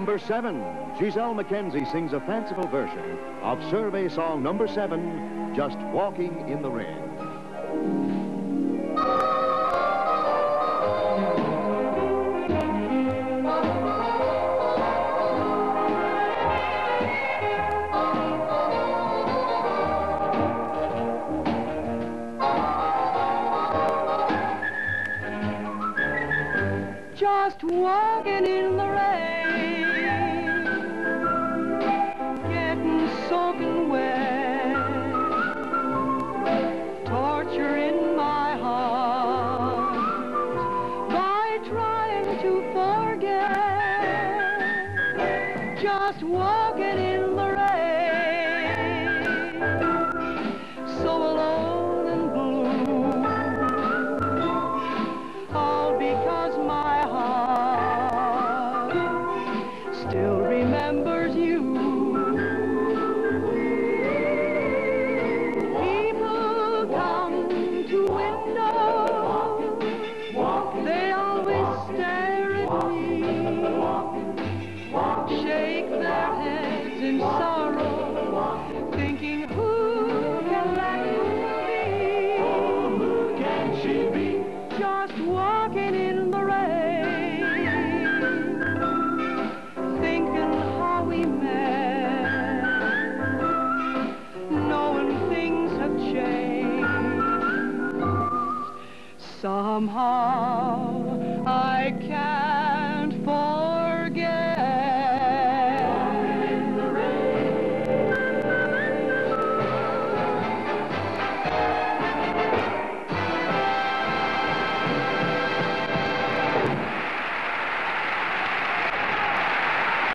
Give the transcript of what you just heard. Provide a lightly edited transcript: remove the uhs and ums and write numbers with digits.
Number 7, Gisele MacKenzie sings a fanciful version of survey song number 7, Just Walking in the Rain. Just walking in the rain, getting soaking wet, torture in my heart by trying to forget. Just walking in the rain, so alone and blue, all because my still remembers you. People come to windows, they always stare at me, shake their heads in sorrow, thinking, who can that be? Oh, who can she be? Just walking in the rain, we met, knowing things have changed. Somehow I can't